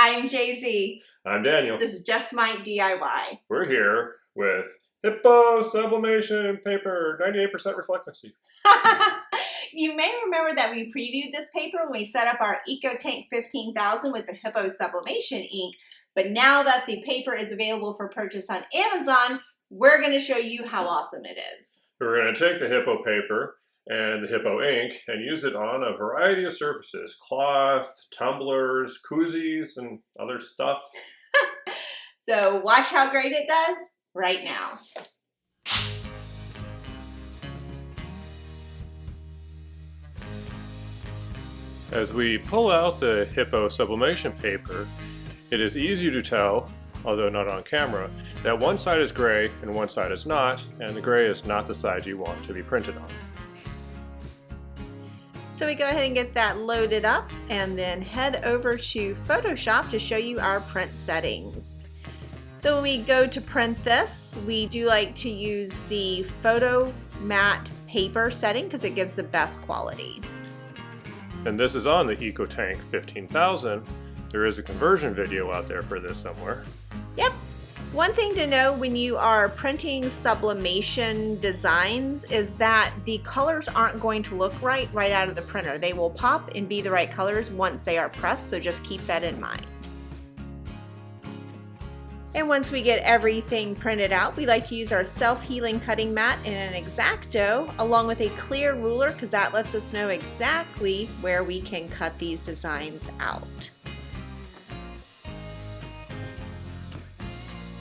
I'm Jay-Z. I'm Daniel. This is Just My DIY. We're here with Hiipoo Sublimation Paper, 98% reflectancy. You may remember that we previewed this paper when we set up our EcoTank 15,000 with the Hiipoo Sublimation ink, but now that the paper is available for purchase on Amazon, we're going to show you how awesome it is. We're going to take the Hiipoo paper and the Hiipoo ink and use it on a variety of surfaces: cloth, tumblers, koozies, and other stuff. So watch how great it does right now. As we pull out the Hiipoo sublimation paper, it is easy to tell, although not on camera, that one side is gray and one side is not, and the gray is not the side you want to be printed on. So we go ahead and get that loaded up and then head over to Photoshop to show you our print settings. So when we go to print this, we do like to use the photo matte paper setting because it gives the best quality. And this is on the EcoTank 15,000. There is a conversion video out there for this somewhere. Yep. One thing to know when you are printing sublimation designs is that the colors aren't going to look right out of the printer. They will pop and be the right colors once they are pressed, so just keep that in mind. And once we get everything printed out, we like to use our self-healing cutting mat and an X-Acto along with a clear ruler because that lets us know exactly where we can cut these designs out.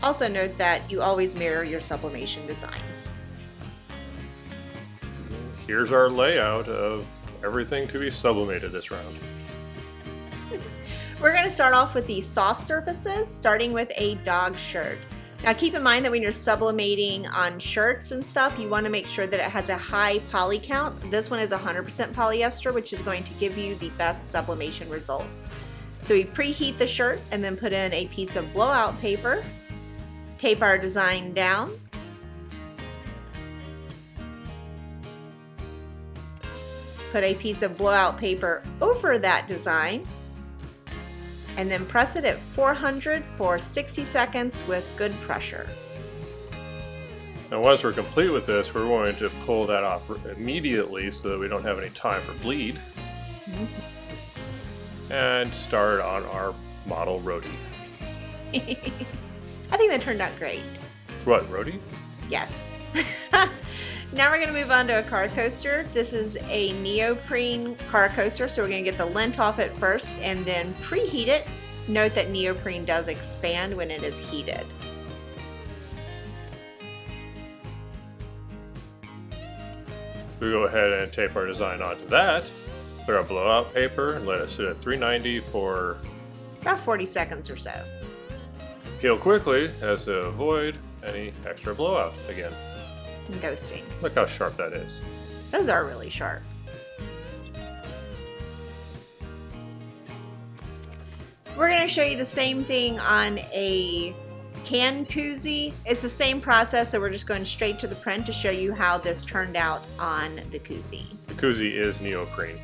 Also note that you always mirror your sublimation designs. Here's our layout of everything to be sublimated this round. We're going to start off with the soft surfaces, starting with a dog shirt. Now keep in mind that when you're sublimating on shirts and stuff, you want to make sure that it has a high poly count. This one is 100% polyester, which is going to give you the best sublimation results. So we preheat the shirt and then put in a piece of blowout paper. Tape our design down. Put a piece of blowout paper over that design and then press it at 400 for 60 seconds with good pressure. Now once we're complete with this, we're going to pull that off immediately so that we don't have any time for bleed. And start on our model roadie. I think that turned out great. What, roadie? Yes. Now we're going to move on to a car coaster. This is a neoprene car coaster, so we're going to get the lint off it first and then preheat it. Note that neoprene does expand when it is heated. We go ahead and tape our design onto that, put our blowout paper and let it sit at 390 for about 40 seconds or so. Peel quickly as to avoid any extra blowout again. And ghosting. Look how sharp that is. Those are really sharp. We're going to show you the same thing on a can koozie. It's the same process, so we're just going straight to the print to show you how this turned out on the koozie. The koozie is neoprene.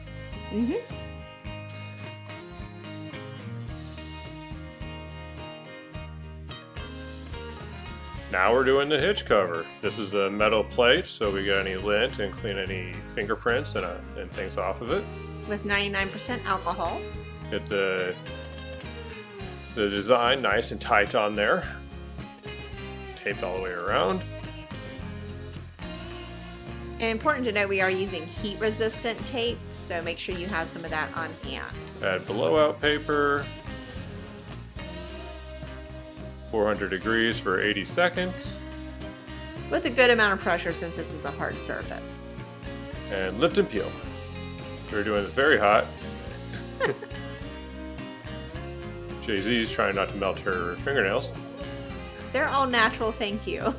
Now we're doing the hitch cover. This is a metal plate, so we get any lint and clean any fingerprints and things off of it. With 99% alcohol. Get the design nice and tight on there. Taped all the way around. And important to know, we are using heat resistant tape, so make sure you have some of that on hand. Add blowout paper. 400 degrees for 80 seconds. With a good amount of pressure since this is a hard surface. And lift and peel. We're doing this very hot. Jay-Z's trying not to melt her fingernails. They're all natural, thank you.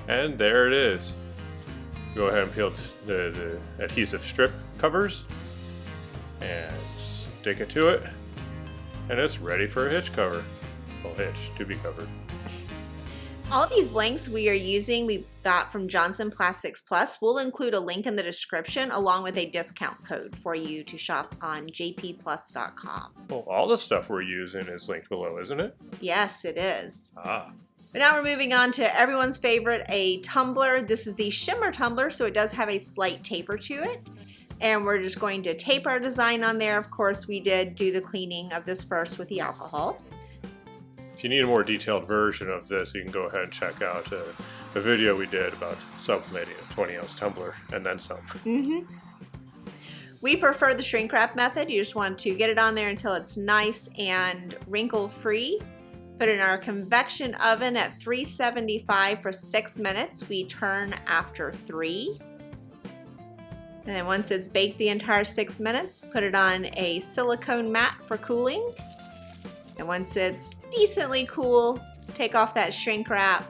And there it is. Go ahead and peel the adhesive strip covers and stick it to it. And it's ready for a hitch cover. Well, hitch to be covered. All of these blanks we got from Johnson Plastics Plus. We'll include a link in the description along with a discount code for you to shop on jpplus.com. Well, all the stuff we're using is linked below, isn't it? Yes, it is. Ah. But now we're moving on to everyone's favorite, a tumbler. This is the shimmer tumbler, so it does have a slight taper to it. And we're just going to tape our design on there. Of course, we did do the cleaning of this first with the alcohol. If you need a more detailed version of this, you can go ahead and check out a video we did about sublimating a 20-ounce tumbler and then some. We prefer the shrink wrap method. You just want to get it on there until it's nice and wrinkle-free. Put it in our convection oven at 375 for 6 minutes. We turn after 3. And then once it's baked the entire 6 minutes, put it on a silicone mat for cooling. And once it's decently cool, take off that shrink wrap.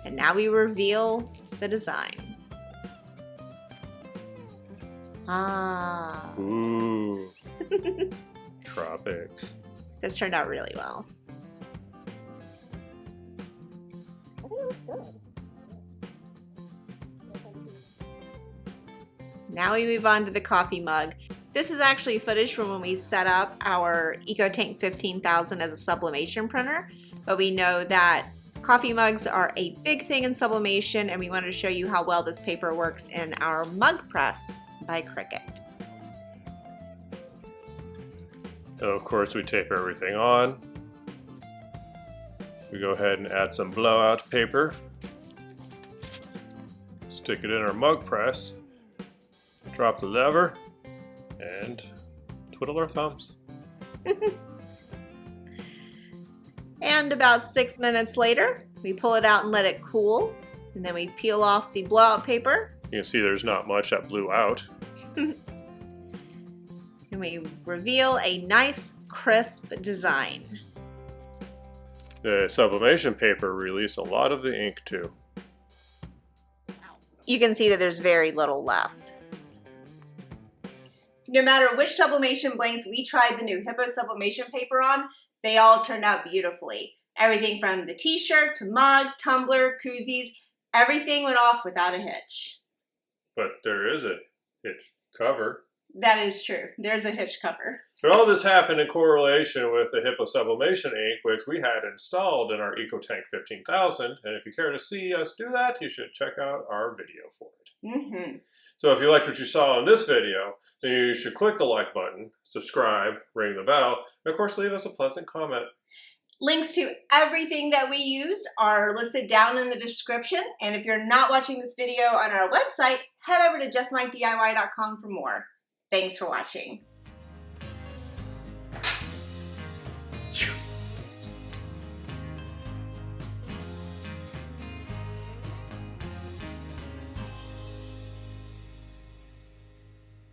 And now we reveal the design. Ah. Ooh. Tropics. This turned out really well. Now we move on to the coffee mug. This is actually footage from when we set up our EcoTank 15,000 as a sublimation printer, but we know that coffee mugs are a big thing in sublimation, and we wanted to show you how well this paper works in our Mug Press by Cricut. So of course we tape everything on. We go ahead and add some blowout paper. Stick it in our mug press. Drop the lever and twiddle our thumbs. And about 6 minutes later, we pull it out and let it cool. And then we peel off the blowout paper. You can see there's not much that blew out. And we reveal a nice, crisp design. The sublimation paper released a lot of the ink too. You can see that there's very little left. No matter which sublimation blanks we tried the new Hiipoo Sublimation Paper on, they all turned out beautifully. Everything from the t-shirt to mug, tumbler, koozies, everything went off without a hitch. But there is a Hitch cover. That is true. There's a Hitch cover. But all this happened in correlation with the Hiipoo Sublimation ink, which we had installed in our EcoTank 15,000. And if you care to see us do that, you should check out our video for it. So if you liked what you saw in this video, then you should click the like button, subscribe, ring the bell, and of course leave us a pleasant comment. Links to everything that we used are listed down in the description. And if you're not watching this video on our website, head over to justmikediy.com for more. Thanks for watching.